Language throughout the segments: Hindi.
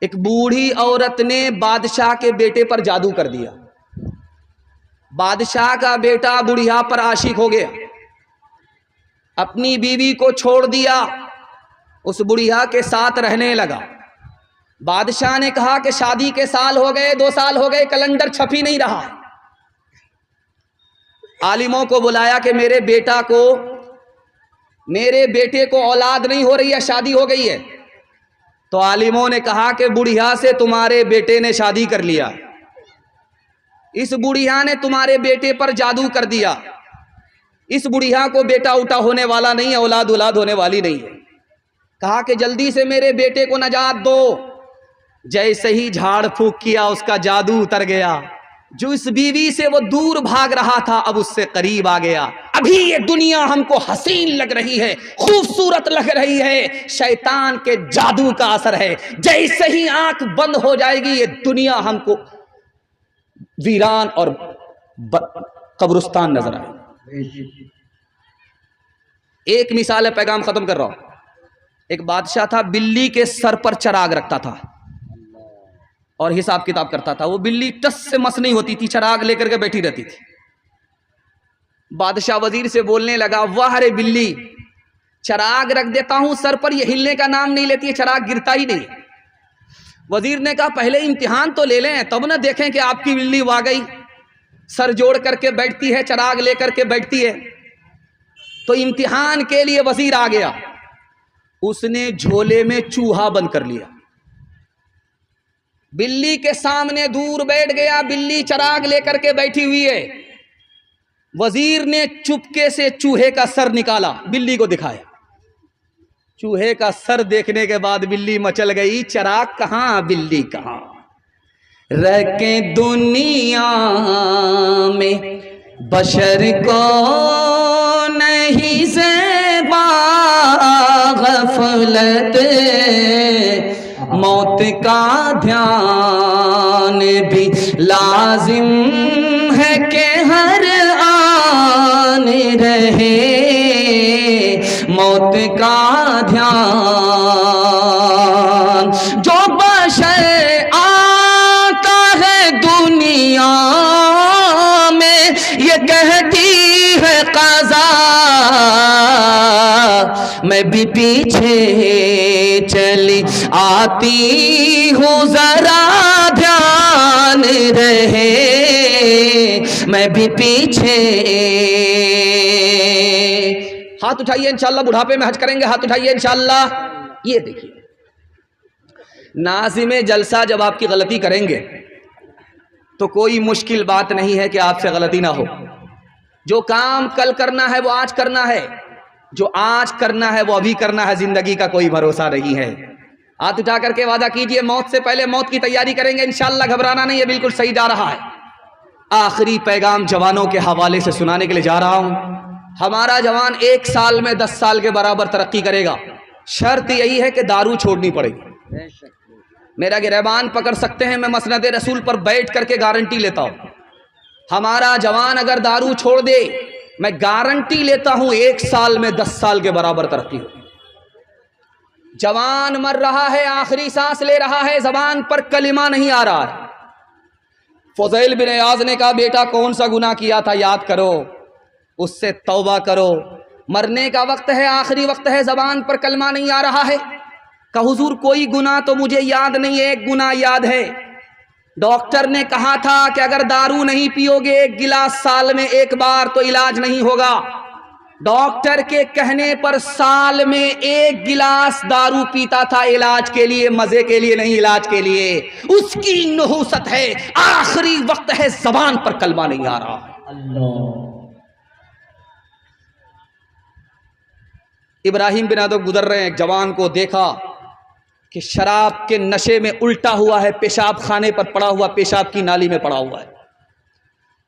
एक बूढ़ी औरत ने बादशाह के बेटे पर जादू कर दिया। बादशाह का बेटा बुढ़िया पर आशिक हो गया, अपनी बीवी को छोड़ दिया, उस बुढ़िया के साथ रहने लगा। बादशाह ने कहा कि शादी के साल हो गए, 2 साल हो गए, कैलेंडर छप ही नहीं रहा। आलिमों को बुलाया कि मेरे बेटे को औलाद नहीं हो रही है, शादी हो गई है। तो आलिमों ने कहा कि बुढ़िया से तुम्हारे बेटे ने शादी कर लिया, इस बुढ़िया ने तुम्हारे बेटे पर जादू कर दिया, इस बुढ़िया को बेटा उठा होने वाला नहीं है, औलाद होने वाली नहीं है। कहा कि जल्दी से मेरे बेटे को नजात दो। जैसे ही झाड़ फूंक किया उसका जादू उतर गया। जो इस बीवी से वो दूर भाग रहा था अब उससे करीब आ गया। अभी ये दुनिया हमको हसीन लग रही है, खूबसूरत लग रही है, शैतान के जादू का असर है। जैसे ही आंख बंद हो जाएगी ये दुनिया हमको वीरान और कब्रिस्तान नजर आए। एक मिसाल है, पैगाम खत्म कर रहा हूं। एक बादशाह था, बिल्ली के सर पर चराग रखता था और हिसाब किताब करता था। वो बिल्ली टस से मस नहीं होती थी, चराग लेकर के बैठी रहती थी। बादशाह वजीर से बोलने लगा, वाह रे बिल्ली, चराग रख देता हूं सर पर, ये हिलने का नाम नहीं लेती है, चराग गिरता ही नहीं। वजीर ने कहा पहले इम्तिहान तो ले लें, तब ना देखें कि आपकी बिल्ली वाकई सर जोड़ करके बैठती है, चराग लेकर के बैठती है। तो इम्तिहान के लिए वजीर आ गया, उसने झोले में चूहा बंद कर लिया, बिल्ली के सामने दूर बैठ गया, बिल्ली चराग लेकर के बैठी हुई है। वजीर ने चुपके से चूहे का सर निकाला, बिल्ली को दिखाया। चूहे का सर देखने के बाद बिल्ली मचल गई, चराग कहां, बिल्ली कहां। रखे दुनिया में बशर को नहीं ज़ेबा गफलत, मौत का ध्यान भी लाजिम है कि हर आन रहे, मौत का ध्यान। जो बशर आता है दुनिया में ये कहती है क़ज़ा, मैं भी पीछे चली आती हूँ, जरा ध्यान रहे, मैं भी पीछे। हाथ उठाइए, इंशाअल्लाह बुढ़ापे में हज करेंगे, हाथ उठाइए इंशाअल्लाह। ये देखिए, नाज़िमे जलसा जब आपकी गलती करेंगे तो कोई मुश्किल बात नहीं है कि आपसे गलती ना हो। जो काम कल करना है वो आज करना है, जो आज करना है वो अभी करना है। जिंदगी का कोई भरोसा नहीं है। हाथ उठा करके वादा कीजिए, मौत से पहले मौत की तैयारी करेंगे इंशाअल्लाह। घबराना नहीं है, बिल्कुल सही जा रहा है। आखिरी पैगाम जवानों के हवाले से सुनाने के लिए जा रहा हूं। हमारा जवान 1 साल में 10 साल के बराबर तरक्की करेगा। शर्त यही है कि दारू छोड़नी पड़ेगी। मेरा गिरबान पकड़ सकते हैं, मैं मसनद रसूल पर बैठ करके गारंटी लेता हूं। हमारा जवान अगर दारू छोड़ दे, मैं गारंटी लेता हूं 1 साल में 10 साल के बराबर तरक्की हो। जवान मर रहा है, आखिरी सांस ले रहा है, जबान पर कलिमा नहीं आ रहा है। फुज़ैल बिन इयाज़ ने कहा, बेटा कौन सा गुनाह किया था याद करो, उससे तौबा करो। मरने का वक्त है, आखिरी वक्त है, जबान पर कलमा नहीं आ रहा है। कहा हुजूर कोई गुनाह तो मुझे याद नहीं है, एक गुनाह याद है। डॉक्टर ने कहा था कि अगर दारू नहीं पियोगे 1 गिलास साल में 1 बार तो इलाज नहीं होगा। डॉक्टर के कहने पर साल में 1 गिलास दारू पीता था, इलाज के लिए, मजे के लिए नहीं, इलाज के लिए। उसकी नहुसत है, आखिरी वक्त है, जबान पर कलमा नहीं आ रहा। इब्राहिम बिन अदब गुजर रहे हैं, एक जवान को देखा कि शराब के नशे में उल्टा हुआ है, पेशाब खाने पर पड़ा हुआ, पेशाब की नाली में पड़ा हुआ है।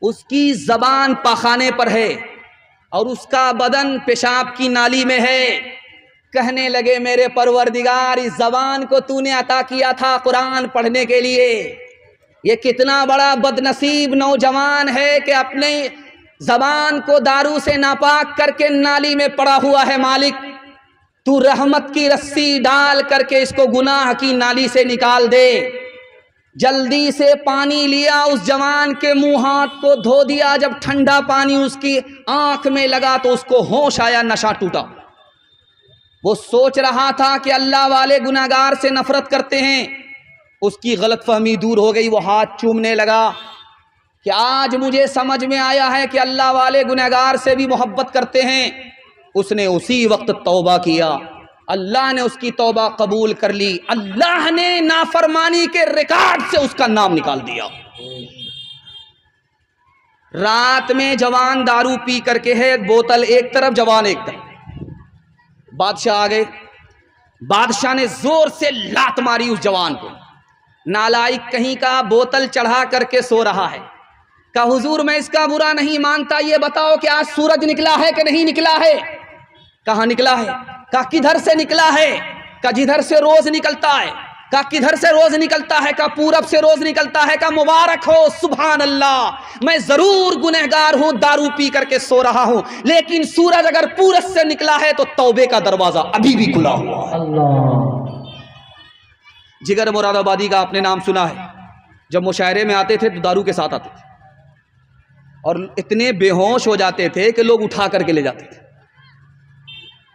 उसकी जबान पाखाने पर है और उसका बदन पेशाब की नाली में है। कहने लगे, मेरे परवरदिगार, इस जबान को तूने अता किया था कुरान पढ़ने के लिए। ये कितना बड़ा बदनसीब नौजवान है कि अपने जबान को दारू से नापाक करके नाली में पड़ा हुआ है। मालिक, तू रहमत की रस्सी डाल करके इसको गुनाह की नाली से निकाल दे। जल्दी से पानी लिया, उस जवान के मुंह हाथ को धो दिया। जब ठंडा पानी उसकी आंख में लगा तो उसको होश आया, नशा टूटा। वो सोच रहा था कि अल्लाह वाले गुनाहगार से नफरत करते हैं। उसकी गलतफहमी दूर हो गई। वो हाथ चूमने लगा कि आज मुझे समझ में आया है कि अल्लाह वाले गुनाहगार से भी मोहब्बत करते हैं। उसने उसी वक्त तौबा किया, अल्लाह ने उसकी तौबा कबूल कर ली। अल्लाह ने नाफरमानी के रिकॉर्ड से उसका नाम निकाल दिया। रात में जवान दारू पी करके है, बोतल एक तरफ, जवान एक तरफ। बादशाह आ गए। बादशाह ने जोर से लात मारी उस जवान को। नालायक कहीं का, बोतल चढ़ा करके सो रहा है। कहा हुजूर मैं इसका बुरा नहीं मानता, ये बताओ कि आज सूरज निकला है कि नहीं निकला है? कहाँ निकला है? कहा किधर से निकला है? कहा जिधर से रोज निकलता है। कहा किधर से रोज निकलता है? कहा पूरब से रोज निकलता है। कहा मुबारक हो, सुभान अल्लाह, मैं जरूर गुनहगार हूं, दारू पी करके सो रहा हूं, लेकिन सूरज अगर पूरब से निकला है तो तौबे का दरवाजा अभी भी खुला हुआ है। जिगर मुरादाबादी का आपने नाम सुना है। जब मुशायरे में आते थे तो दारू के साथ आते थे और इतने बेहोश हो जाते थे कि लोग उठा करके ले जाते थे।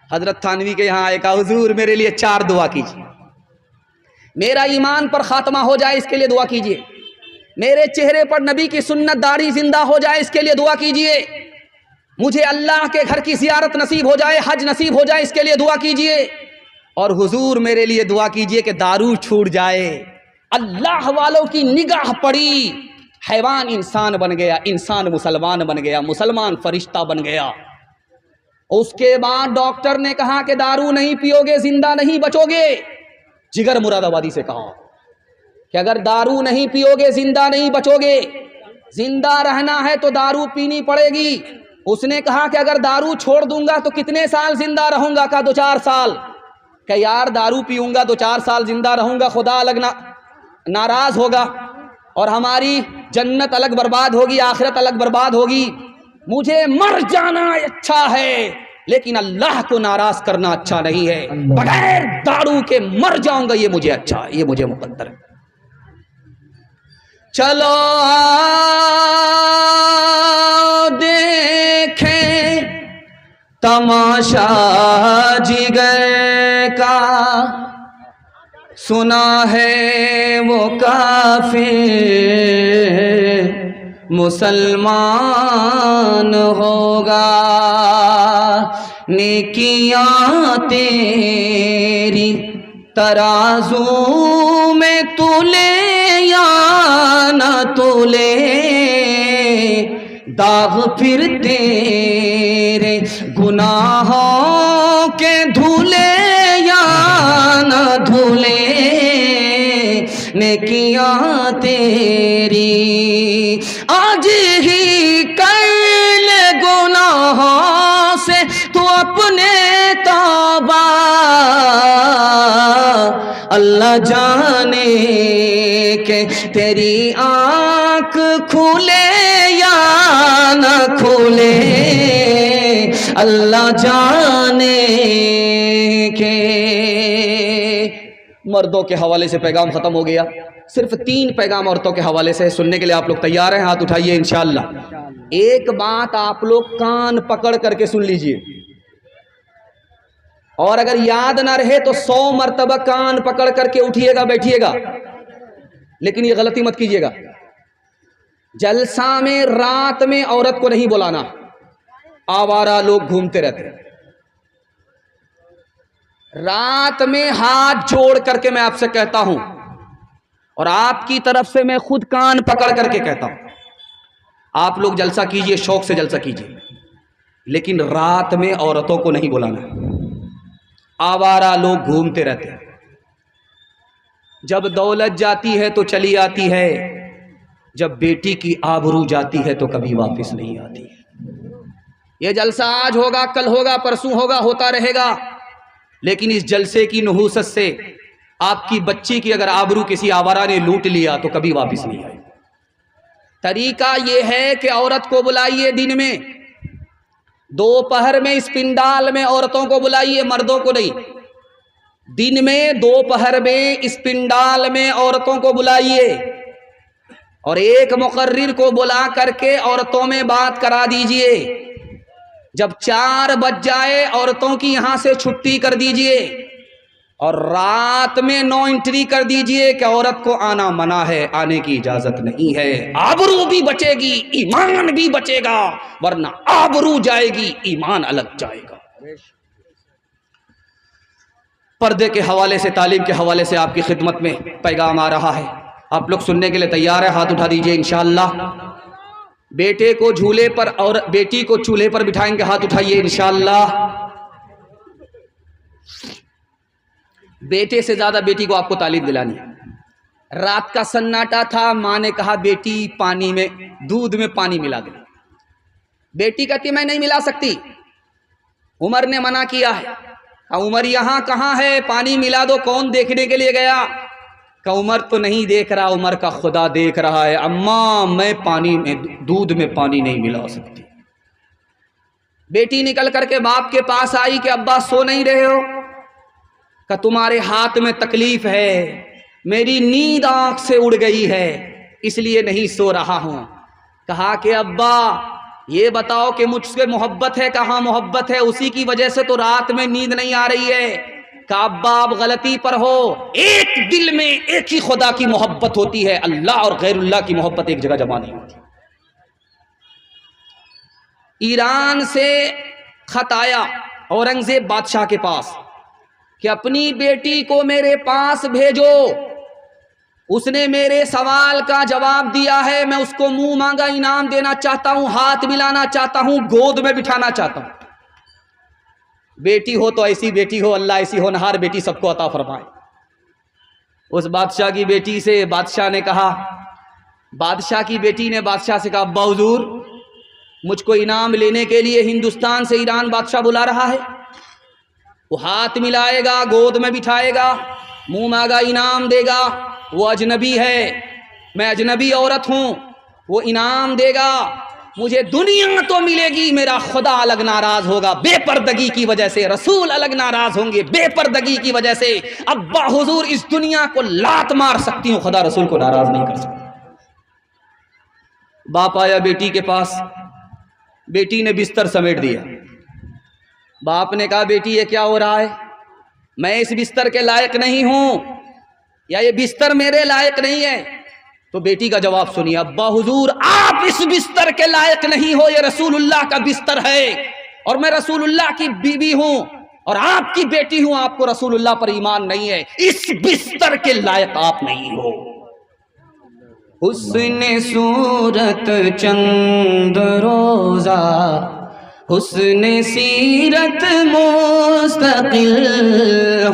हजरत थानवी के यहाँ आए, कहा हुजूर मेरे लिए 4 दुआ कीजिए, मेरा ईमान पर खात्मा हो जाए इसके लिए दुआ कीजिए, मेरे चेहरे पर नबी की सुन्नत दाढ़ी जिंदा हो जाए इसके लिए दुआ कीजिए, मुझे अल्लाह के घर की ज़ियारत नसीब हो जाए, हज नसीब हो जाए इसके लिए दुआ कीजिए, और हुजूर मेरे लिए दुआ कीजिए कि दारू छूट जाए। अल्लाह वालों की निगाह पड़ी, हैवान इंसान बन गया, इंसान मुसलमान बन गया, मुसलमान फरिश्ता बन गया। उसके बाद डॉक्टर ने कहा कि दारू नहीं पियोगे जिंदा नहीं बचोगे। जिगर मुरादाबादी से कहा कि अगर दारू नहीं पियोगे जिंदा नहीं बचोगे, जिंदा रहना है तो दारू पीनी पड़ेगी। उसने कहा कि अगर दारू छोड़ दूंगा तो कितने साल जिंदा रहूंगा? कहा 2-4 साल। क्या यार दारू पीऊंगा 2-4 साल जिंदा रहूंगा, खुदा अलग नाराज होगा और हमारी जन्नत अलग बर्बाद होगी, आखिरत अलग बर्बाद होगी। मुझे मर जाना अच्छा है, लेकिन अल्लाह को नाराज करना अच्छा नहीं है। बगैर दारू के मर जाऊंगा, ये मुझे अच्छा है, ये मुझे मुकद्दर है। चलो देखें तमाशा जिगर का, सुना है वो काफिर मुसलमान होगा। नेकियां तेरी तराजू में तुले या न तुले, दाग फिर तेरे गुनाहों के धुले या न धुले। नेकियां तेरी आज ही कर ले गुनाहों से तू अपने तौबा, अल्लाह जाने के तेरी आँख खुले या न खुले, अल्लाह जाने के। मर्दों के हवाले से पैगाम ख़त्म हो गया। सिर्फ 3 पैगाम औरतों के हवाले से सुनने के लिए आप लोग तैयार हैं? हाथ उठाइए इंशाअल्लाह। एक बात आप लोग कान पकड़ करके सुन लीजिए, और अगर याद ना रहे तो 100 मरतबा कान पकड़ करके उठिएगा, बैठिएगा, लेकिन ये गलती मत कीजिएगा। जलसा में रात में औरत को नहीं बुलाना, आवारा लोग घूमते रहते हैं। रात में हाथ जोड़ करके मैं आपसे कहता हूं, और आपकी तरफ से मैं खुद कान पकड़ करके कहता हूं, आप लोग जलसा कीजिए, शौक से जलसा कीजिए, लेकिन रात में औरतों को नहीं बुलाना। आवारा लोग घूमते रहते हैं। जब दौलत जाती है तो चली आती है, जब बेटी की आबरू जाती है तो कभी वापस नहीं आती है। ये जलसा आज होगा, कल होगा, परसों होगा, होता रहेगा, लेकिन इस जलसे की नहूसत से आपकी बच्ची की अगर आबरू किसी आवारा ने लूट लिया तो कभी वापस नहीं आए। तरीका यह है कि औरत को बुलाइए दिन में, दोपहर में इस पिंडाल में औरतों को बुलाइए, मर्दों को नहीं। दिन में दोपहर में इस पिंडाल में औरतों को बुलाइए और एक मुकर्रिर को बुला करके औरतों में बात करा दीजिए। जब 4 बज जाए औरतों की यहां से छुट्टी कर दीजिए और रात में नो एंट्री कर दीजिए कि औरत को आना मना है, आने की इजाजत नहीं है। आबरू भी बचेगी, ईमान भी बचेगा, वरना आबरू जाएगी, ईमान अलग जाएगा। पर्दे के हवाले से, तालीम के हवाले से आपकी खिदमत में पैगाम आ रहा है। आप लोग सुनने के लिए तैयार है? हाथ उठा दीजिए इंशाअल्लाह। बेटे को झूले पर और बेटी को चूल्हे पर बिठाएंगे, हाथ उठाइए इंशाअल्लाह। बेटे से ज्यादा बेटी को आपको तालीम दिलानी है। रात का सन्नाटा था, माँ ने कहा बेटी पानी में, दूध में पानी मिला दे। बेटी कहती मैं नहीं मिला सकती, उमर ने मना किया है। उमर यहाँ कहाँ है, पानी मिला दो। कौन देखने के लिए गया? का उमर तो नहीं देख रहा, उमर का खुदा देख रहा है। अम्मा मैं पानी में, दूध में पानी नहीं मिला सकती। बेटी निकल करके बाप के पास आई कि अब्बा सो नहीं रहे हो? का तुम्हारे हाथ में तकलीफ है, मेरी नींद आंख से उड़ गई है, इसलिए नहीं सो रहा हूं। कहा कि अब्बा ये बताओ कि मुझसे मोहब्बत है? कहाँ मोहब्बत है, उसी की वजह से तो रात में नींद नहीं आ रही है। कहा अब्बा आप गलती पर हो, एक दिल में एक ही खुदा की मोहब्बत होती है, अल्लाह और गैरुल्लाह की मोहब्बत एक जगह जमा नहीं होती। ईरान से खत आया औरंगजेब बादशाह के पास कि अपनी बेटी को मेरे पास भेजो, उसने मेरे सवाल का जवाब दिया है, मैं उसको मुंह मांगा इनाम देना चाहता हूं, हाथ मिलाना चाहता हूं, गोद में बिठाना चाहता हूं। बेटी हो तो ऐसी बेटी हो, अल्लाह ऐसी होनहार बेटी सबको अता फरमाए। उस बादशाह की बेटी से बादशाह ने कहा, बादशाह की बेटी ने बादशाह से कहा अब्बा हुजूर मुझको इनाम लेने के लिए हिंदुस्तान से ईरान बादशाह बुला रहा है। वो हाथ मिलाएगा, गोद में बिठाएगा, मुंह मांगा इनाम देगा। वो अजनबी है, मैं अजनबी औरत हूं, वो इनाम देगा, मुझे दुनिया तो मिलेगी, मेरा खुदा अलग नाराज होगा बेपर्दगी की वजह से, रसूल अलग नाराज होंगे बेपर्दगी की वजह से। अब्बा हुजूर इस दुनिया को लात मार सकती हूं, खुदा रसूल को नाराज नहीं कर सकती। बाप आया बेटी के पास, बेटी ने बिस्तर समेट दिया। बाप ने कहा बेटी ये क्या हो रहा है, मैं इस बिस्तर के लायक नहीं हूं, या ये बिस्तर मेरे लायक नहीं है। तो बेटी का जवाब सुनिए, अब्बा हुजूर आप इस बिस्तर के लायक नहीं हो, ये रसूलुल्लाह का बिस्तर है और मैं रसूलुल्लाह की बीवी हूं और आपकी बेटी हूं, आपको रसूलुल्लाह पर ईमान नहीं है, इस बिस्तर के लायक आप नहीं हो। हुस्ने सूरत चंद रोजा, हुस्ने सीरत मुस्तकिल,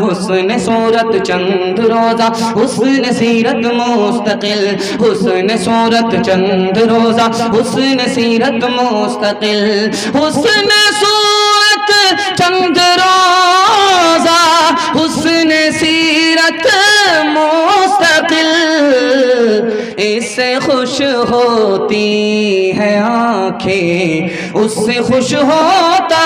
हुस्ने सूरत चंद रोजा, हुस्ने सीरत मुस्तकिल, हुस्ने सूरत चंद रोजा, हुस्ने सीरत मुस्तकिल, हुस्ने सूरत चंद रोजा, हुस्ने सीरत मुस्तकिल, इससे खुश होती है आंखें, उससे खुश होता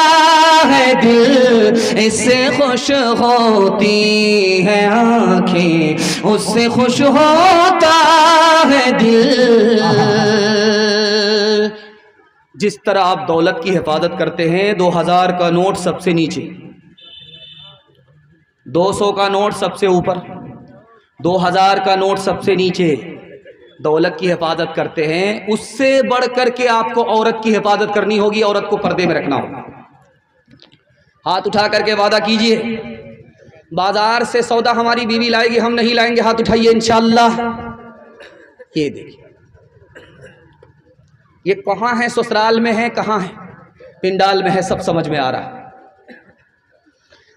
है दिल, इससे खुश होती है आंखें, उससे खुश होता है दिल। जिस तरह आप दौलत की हिफाजत करते हैं, 2000 का नोट सबसे नीचे, 200 का नोट सबसे ऊपर, 2000 का नोट सबसे नीचे दौलत की हिफाजत करते हैं, उससे बढ़कर के आपको औरत की हिफाजत करनी होगी, औरत को पर्दे में रखना होगा। हाथ उठा करके वादा कीजिए, बाजार से सौदा हमारी बीवी लाएगी, हम नहीं लाएंगे, हाथ उठाइए इंशाअल्लाह। ये देखिए, ये कहाँ है, ससुराल में है, कहाँ है, पिंडाल में है, सब समझ में आ रहा है।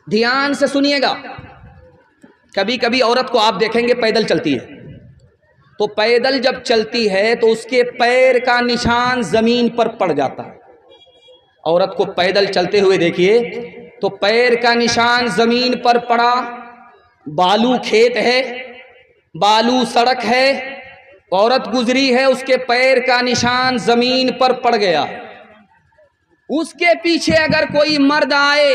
ध्यान से सुनिएगा, कभी कभी औरत को आप देखेंगे पैदल चलती है, तो पैदल जब चलती है तो उसके पैर का निशान जमीन पर पड़ जाता है। औरत को पैदल चलते हुए देखिए तो पैर का निशान जमीन पर पड़ा, बालू खेत है, बालू सड़क है, औरत गुजरी है, उसके पैर का निशान जमीन पर पड़ गया। उसके पीछे अगर कोई मर्द आए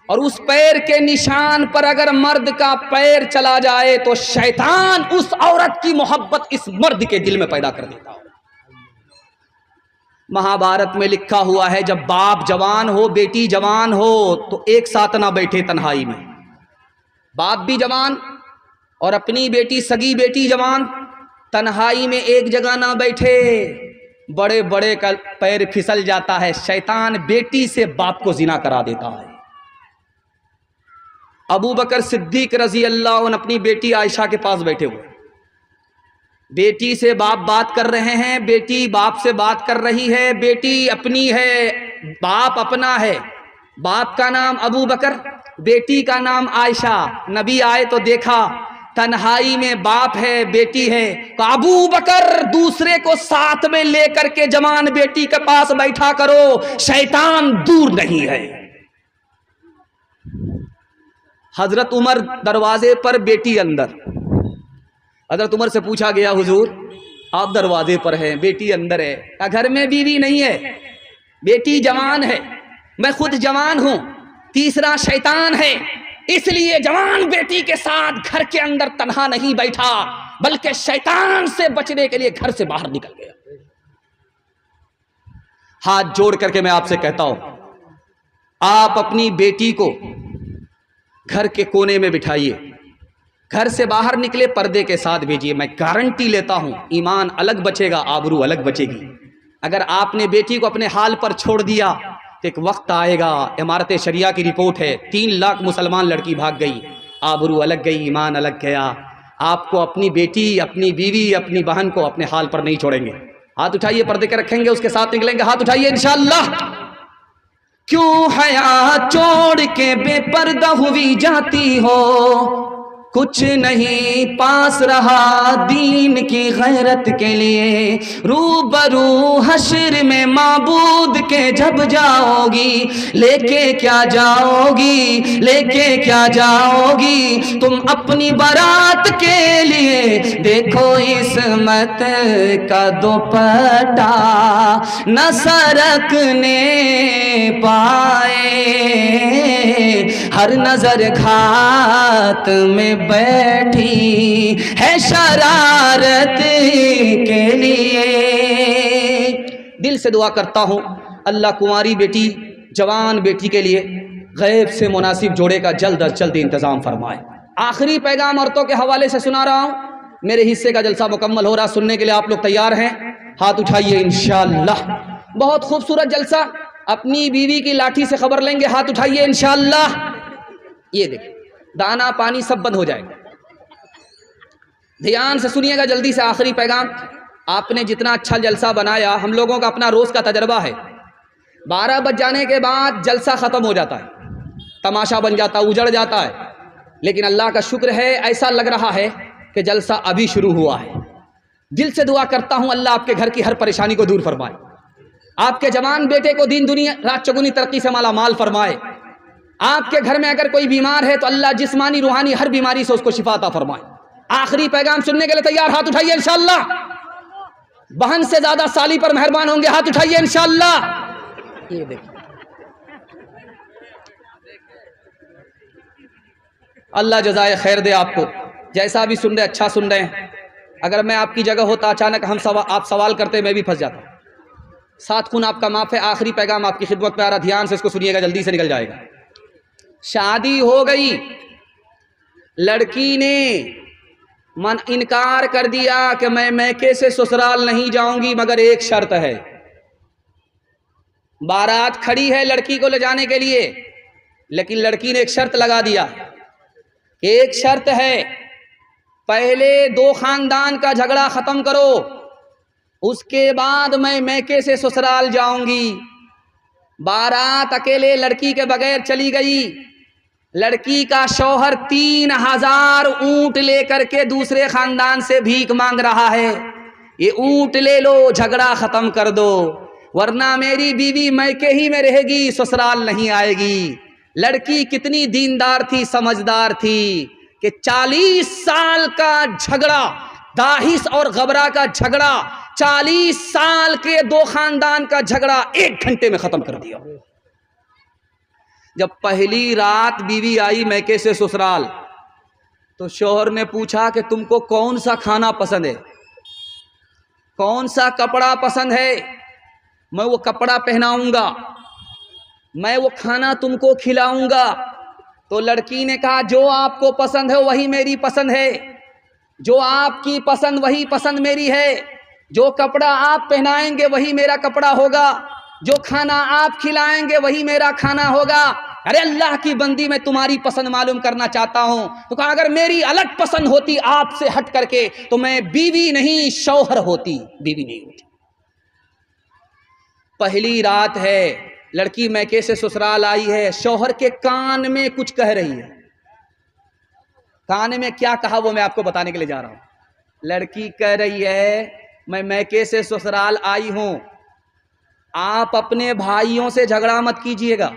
और उस पैर के निशान पर अगर मर्द का पैर चला जाए तो शैतान उस औरत की मोहब्बत इस मर्द के दिल में पैदा कर देता है। महाभारत में लिखा हुआ है, जब बाप जवान हो, बेटी जवान हो, तो एक साथ ना बैठे तन्हाई में। बाप भी जवान और अपनी बेटी, सगी बेटी जवान, तन्हाई में एक जगह ना बैठे, बड़े बड़े का पैर फिसल जाता है। शैतान बेटी से बाप को जिना करा देता है। अबू बकर सिद्दीक रजी अल्लाह अन्हु अपनी बेटी आयशा के पास बैठे हुए, बेटी से बाप बात कर रहे हैं, बेटी बाप से बात कर रही है। बेटी अपनी है, बाप अपना है। बाप का नाम अबू बकर, बेटी का नाम आयशा। नबी आए तो देखा तन्हाई में बाप है, बेटी है। तो अबू बकर दूसरे को साथ में लेकर के जवान बेटी के पास बैठा करो, शैतान दूर नहीं है। हजरत उमर दरवाजे पर, बेटी अंदर। हजरत उमर से पूछा गया, हुजूर आप दरवाजे पर हैं, बेटी अंदर है, घर में बीवी नहीं है, बेटी जवान है, मैं खुद जवान हूं, तीसरा शैतान है, इसलिए जवान बेटी के साथ घर के अंदर तन्हा नहीं बैठा, बल्कि शैतान से बचने के लिए घर से बाहर निकल गया। हाथ जोड़ करके मैं आपसे कहता हूं, आप अपनी बेटी को घर के कोने में बिठाइए, घर से बाहर निकले पर्दे के साथ भेजिए। मैं गारंटी लेता हूं, ईमान अलग बचेगा, आबरू अलग बचेगी। अगर आपने बेटी को अपने हाल पर छोड़ दिया तो एक वक्त आएगा, इमारत शरिया की रिपोर्ट है, 3 लाख मुसलमान लड़की भाग गई, आबरू अलग गई, ईमान अलग गया। आपको अपनी बेटी, अपनी बीवी, अपनी बहन को अपने हाल पर नहीं छोड़ेंगे। हाथ उठाइए, पर्दे के रखेंगे, उसके साथ निकलेंगे। हाथ उठाइए इंशाअल्लाह। क्यों हया छोड़ के बेपर्दा हुई जाती हो, कुछ नहीं पास रहा दीन की गैरत के लिए। रूबरू हश्र में माबूद के जब जाओगी, लेके क्या जाओगी, लेके क्या जाओगी तुम अपनी बारात के लिए। देखो इस्मत का दुपट्टा न सरकने पाए, हर नजर घात में बैठी है शरारत के लिए। दिल से दुआ करता हूं, अल्लाह कुंवारी बेटी, जवान बेटी के लिए गैब से मुनासिब जोड़े का जल्द अज जल्द इंतजाम फरमाए। आखिरी पैगाम औरतों के हवाले से सुना रहा हूं। मेरे हिस्से का जलसा मुकम्मल हो रहा, सुनने के लिए आप लोग तैयार हैं? हाथ उठाइए इंशाअल्लाह। बहुत खूबसूरत जलसा, अपनी बीवी की लाठी से खबर लेंगे। हाथ उठाइए इंशाअल्लाह। ये देखिए, दाना पानी सब बंद हो जाएगा। ध्यान से सुनिएगा, जल्दी से आखिरी पैगाम। आपने जितना अच्छा जलसा बनाया, हम लोगों का अपना रोज का तजर्बा है, 12 बज जाने के बाद जलसा खत्म हो जाता है, तमाशा बन जाता है, उजड़ जाता है। लेकिन अल्लाह का शुक्र है, ऐसा लग रहा है कि जलसा अभी शुरू हुआ है। दिल से दुआ करता हूं, अल्लाह आपके घर की हर परेशानी को दूर फरमाए, आपके जवान बेटे को दीन दुनिया रात चौगुनी तरक्की से माला माल फरमाए। आपके घर में अगर कोई बीमार है तो अल्लाह जिस्मानी रूहानी हर बीमारी से उसको शिफा अता फरमाए। आखिरी पैगाम सुनने के लिए तैयार? हाथ उठाइए इंशाअल्लाह। बहन से ज्यादा साली पर मेहरबान होंगे, हाथ उठाइए इंशाअल्लाह। ये देखिए, अल्लाह जज़ाए खैर दे आपको, जैसा भी सुन रहे अच्छा सुन रहे हैं। अगर मैं आपकी जगह होता, अचानक आप सवाल करते, मैं भी फंस जाता। 7 खून आपका माफ है। आखिरी पैगाम आपकी खिदमत में आ रहा, ध्यान से इसको सुनिएगा, जल्दी से निकल जाएगा। शादी हो गई, लड़की ने मन इनकार कर दिया कि मैं मैके से ससुराल नहीं जाऊंगी, मगर एक शर्त है। बारात खड़ी है लड़की को ले जाने के लिए, लेकिन लड़की ने एक शर्त लगा दिया। एक शर्त है, पहले 2 खानदान का झगड़ा खत्म करो, उसके बाद मैं मैके से ससुराल जाऊंगी। बारात अकेले लड़की के बगैर चली गई। लड़की का शौहर 3000 ऊंट लेकर के दूसरे खानदान से भीख मांग रहा है, ये ऊंट ले लो, झगड़ा खत्म कर दो, वरना मेरी बीवी मैके ही में रहेगी, ससुराल नहीं आएगी। लड़की कितनी दीनदार थी, समझदार थी कि 40 साल का झगड़ा दाहिस और गबरा का झगड़ा, 40 साल के दो खानदान का झगड़ा 1 घंटे में खत्म कर दिया। जब पहली रात बीवी आई मैके से ससुराल, तो शौहर ने पूछा कि तुमको कौन सा खाना पसंद है, कौन सा कपड़ा पसंद है, मैं वो कपड़ा पहनाऊंगा, मैं वो खाना तुमको खिलाऊंगा। तो लड़की ने कहा जो आपको पसंद है वही मेरी पसंद है, जो आपकी पसंद वही पसंद मेरी है, जो कपड़ा आप पहनाएंगे वही मेरा कपड़ा होगा, जो खाना आप खिलाएंगे वही मेरा खाना होगा। अरे अल्लाह की बंदी, मैं तुम्हारी पसंद मालूम करना चाहता हूं। तो कहा अगर मेरी अलग पसंद होती आपसे हट करके तो मैं बीवी नहीं शौहर होती, बीवी नहीं होती। पहली रात है, लड़की मैके से ससुराल आई है, शौहर के कान में कुछ कह रही है। कान में क्या कहा वो मैं आपको बताने के लिए जा रहा हूं। लड़की कह रही है मैं मैके से ससुराल आई हूं, आप अपने भाइयों से झगड़ा मत कीजिएगा,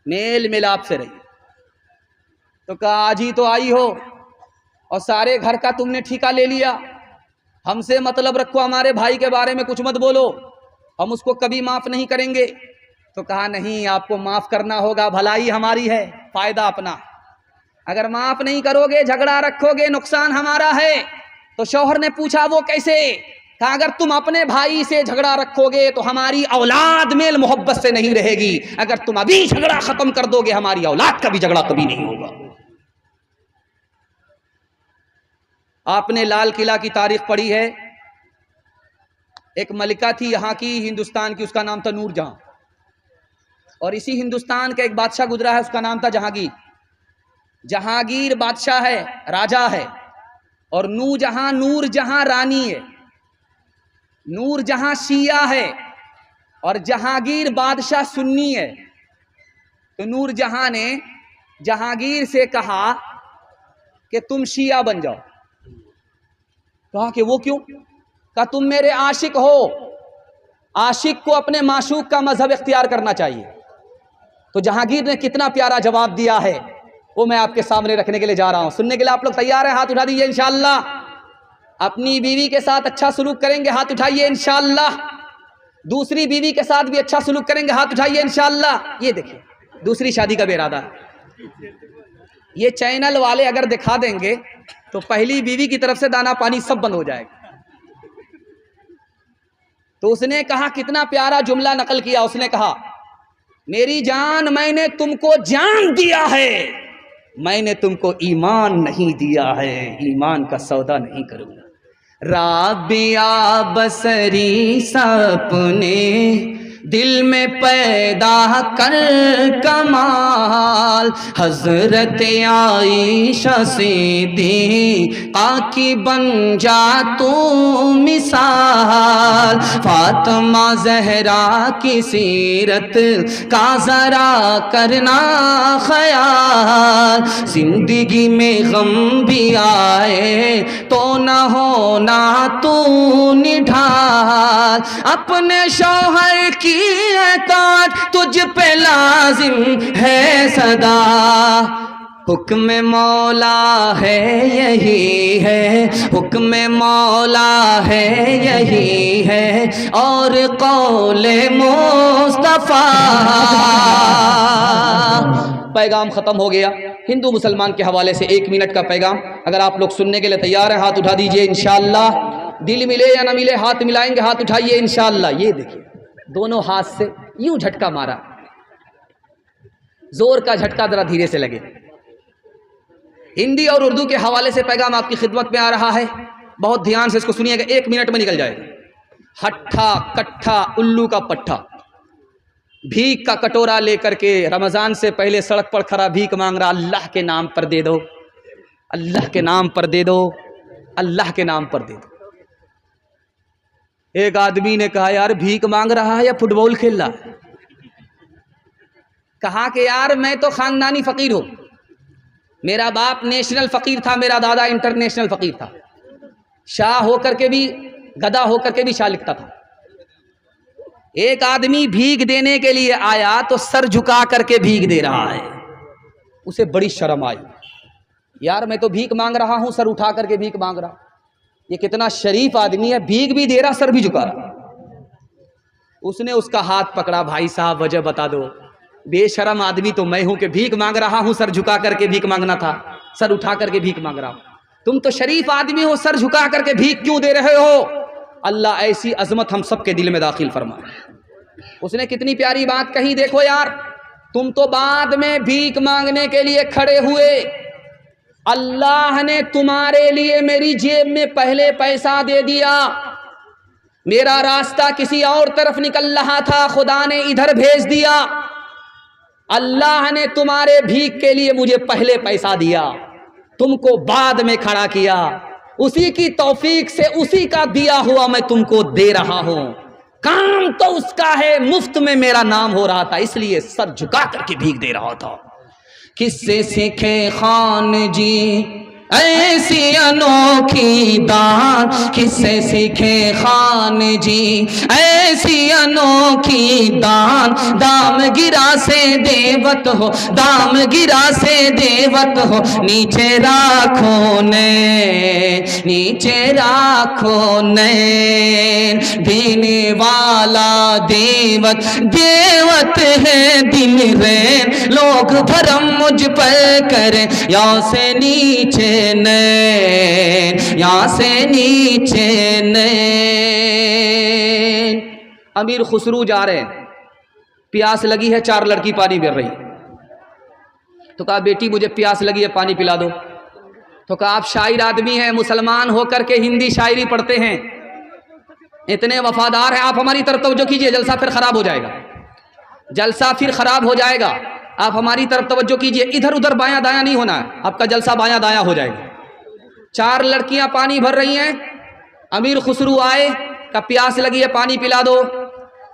मेल मिलाप से रहिए। तो कहा आज ही तो आई हो और सारे घर का तुमने ठिका ले लिया, हमसे मतलब रखो, हमारे भाई के बारे में कुछ मत बोलो, हम उसको कभी माफ नहीं करेंगे। तो कहा नहीं, आपको माफ करना होगा, भलाई हमारी है, फायदा अपना। अगर माफ नहीं करोगे, झगड़ा रखोगे, नुकसान हमारा है। तो शौहर ने पूछा वो कैसे? कहा अगर तुम अपने भाई से झगड़ा रखोगे तो हमारी औलाद मेल मोहब्बत से नहीं रहेगी, अगर तुम अभी झगड़ा खत्म कर दोगे हमारी औलाद का भी झगड़ा कभी नहीं होगा। आपने लाल किला की तारीख पढ़ी है, एक मलिका थी यहाँ की, हिंदुस्तान की, उसका नाम था नूरजहां। और इसी हिंदुस्तान का एक बादशाह गुजरा है, उसका नाम था जहांगीर। जहांगीर बादशाह है, राजा है, और नूरजहां रानी है। नूरजहां शिया है और जहांगीर बादशाह सुन्नी है। तो नूरजहां ने जहांगीर से कहा कि तुम शिया बन जाओ। कहा कि वो क्यों? कहा तुम मेरे आशिक हो, आशिक को अपने माशूक का मजहब इख्तियार करना चाहिए। तो जहांगीर ने कितना प्यारा जवाब दिया है वो मैं आपके सामने रखने के लिए जा रहा हूं। सुनने के लिए आप लोग तैयार हैं? हाथ उठा दीजिए इंशाअल्लाह। अपनी बीवी के साथ अच्छा सलूक करेंगे, हाथ उठाइए इंशाअल्लाह। दूसरी बीवी के साथ भी अच्छा सलूक करेंगे, हाथ उठाइए इंशाअल्लाह। ये देखिए दूसरी शादी का बेरादा है। ये चैनल वाले अगर दिखा देंगे तो पहली बीवी की तरफ से दाना पानी सब बंद हो जाएगा। तो उसने कहा, कितना प्यारा जुमला नकल किया, उसने कहा मेरी जान मैंने तुमको जान दिया है, मैंने तुमको ईमान नहीं दिया है, ईमान का सौदा नहीं करूंगा। राबिया बसरी सपने दिल में पैदा कर कमाल, हजरत आयशा से दी आकी बन जा तू मिसाल, फातिमा जहरा की सीरत का जरा करना ख्याल, जिंदगी में गम भी आए तो न होना तू निढाल, अपने शौहर की ताज तुझ पे लाजिम है सदा, हुक्म मौला है यही है, हुक्म मौला है यही है, और कौले मुस्तफा। पैगाम खत्म हो गया। हिंदू मुसलमान के हवाले से 1 मिनट का पैगाम, अगर आप लोग सुनने के लिए तैयार हैं हाथ उठा दीजिए इंशाअल्लाह। दिल मिले या ना मिले हाथ मिलाएंगे, हाथ उठाइए इंशाअल्लाह। ये देखिए दोनों हाथ से यूं झटका मारा, जोर का झटका जरा धीरे से लगे। हिंदी और उर्दू के हवाले से पैगाम आपकी खिदमत में आ रहा है, बहुत ध्यान से इसको सुनिएगा, 1 मिनट में निकल जाएगा। हट्ठा कट्ठा उल्लू का पट्ठा, भीख का कटोरा लेकर के रमजान से पहले सड़क पर खड़ा भीख मांग रहा, अल्लाह के नाम पर दे दो, अल्लाह के नाम पर दे दो, अल्लाह के नाम पर दे दो। एक आदमी ने कहा यार भीख मांग रहा है या फुटबॉल खेल रहा है? कहा कि यार मैं तो खानदानी फकीर हूं, मेरा बाप नेशनल फकीर था, मेरा दादा इंटरनेशनल फकीर था, शाह होकर के भी गधा होकर के भी शाह लिखता था। एक आदमी भीख देने के लिए आया तो सर झुका करके भीख दे रहा है, उसे बड़ी शर्म आई, यार मैं तो भीख मांग रहा हूं, सर उठा करके भीख मांग रहा। ये कितना शरीफ आदमी है, भीख भी दे रहा, सर भी झुका रहा। उसने उसका हाथ पकड़ा, भाई साहब वजह बता दो। बेशरम आदमी तो मैं हूं कि भीख मांग रहा हूं, सर झुका करके भीख मांगना था, सर उठा करके भीख मांग रहा हूं। तुम तो शरीफ आदमी हो, सर झुका करके भीख क्यों दे रहे हो? अल्लाह ऐसी अजमत हम सबके दिल में दाखिल फरमाए। उसने कितनी प्यारी बात कही, देखो यार, तुम तो बाद में भीख मांगने के लिए खड़े हुए, अल्लाह ने तुम्हारे लिए मेरी जेब में पहले पैसा दे दिया। मेरा रास्ता किसी और तरफ निकल रहा था, खुदा ने इधर भेज दिया। अल्लाह ने तुम्हारे भीख के लिए मुझे पहले पैसा दिया, तुमको बाद में खड़ा किया। उसी की तौफीक से, उसी का दिया हुआ मैं तुमको दे रहा हूं। काम तो उसका है, मुफ्त में मेरा नाम हो रहा था, इसलिए सर झुका करके भीख दे रहा था। किससे सीखे खान जी ऐसी अनोखी दान, किससे सीखे खान जी ऐसी अनोखी दान। दाम गिरा से देवत हो, दाम गिरा से देवत हो, नीचे राखो ने, नीचे राखो ने। देने वाला देवत, देवत है दिन रैन। लोग भरम मुझ पर करें, यहाँ से नीचे नैन, यहाँ से नीचे नैन। अमीर खुसरू जा रहे हैं, प्यास लगी है, 4 लड़की पानी गिर रही। तो कहा बेटी मुझे प्यास लगी है, पानी पिला दो। तो कहा आप शायर आदमी हैं, मुसलमान होकर के हिंदी शायरी पढ़ते हैं, इतने वफादार हैं, आप हमारी तरफ तवज्जो कीजिए, जलसा फिर खराब हो जाएगा, जलसा फिर खराब हो जाएगा। आप हमारी तरफ तवज्जो कीजिए, इधर उधर बायां दायां नहीं होना है, आपका जलसा बायां दायां हो जाएगा। 4 लड़कियां पानी भर रही हैं, अमीर खुसरू आए, का प्यास लगी है, पानी पिला दो।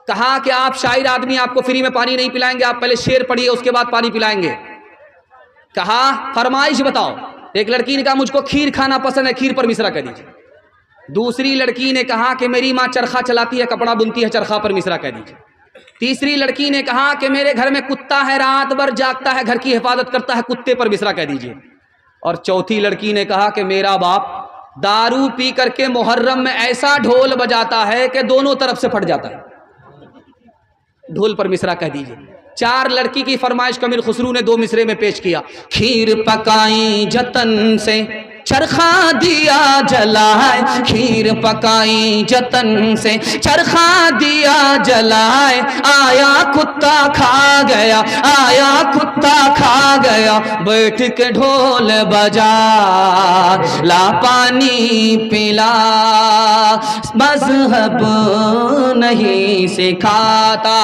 कहा कि आप शायर आदमी, आपको फ्री में पानी नहीं पिलाएंगे, आप पहले शेर पढ़िए, उसके बाद पानी पिलाएंगे। कहा फरमाइश बताओ। एक लड़की ने कहा मुझको खीर खाना पसंद है, खीर पर मिश्रा कह दीजिए। दूसरी लड़की ने कहा कि मेरी माँ चरखा चलाती है, कपड़ा बुनती है, चरखा पर मिश्रा कह दीजिए। तीसरी लड़की ने कहा कि मेरे घर में कुत्ता है, रात भर जागता है, घर की हिफाजत करता है, कुत्ते पर मिश्रा कह दीजिए। और चौथी लड़की ने कहा कि मेरा बाप दारू पी करके मुहर्रम में ऐसा ढोल बजाता है कि दोनों तरफ से फट जाता है, ढोल पर मिश्रा कह दीजिए। 4 लड़की की फरमाइश अमीर खुसरू ने 2 मिसरे में पेश किया। खीर पकाई जतन से, चरखा दिया जलाए, खीर पकाई जतन से, चरखा दिया जलाए। आया कुत्ता खा गया, आया कुत्ता खा गया, बैठ के ढोल बजा, ला पानी पिला। मजहब नहीं सिखाता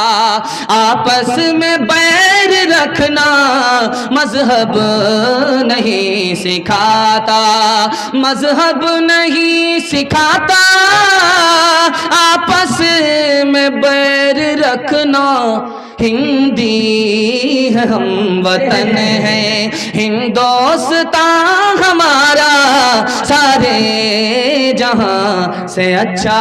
आपस में बैर रखना, मजहब नहीं सिखाता, मजहब नहीं सिखाता आपस में बैर रखना। हिंदी है हम वतन है, हिंदोस्तान हमारा सारे जहां से अच्छा।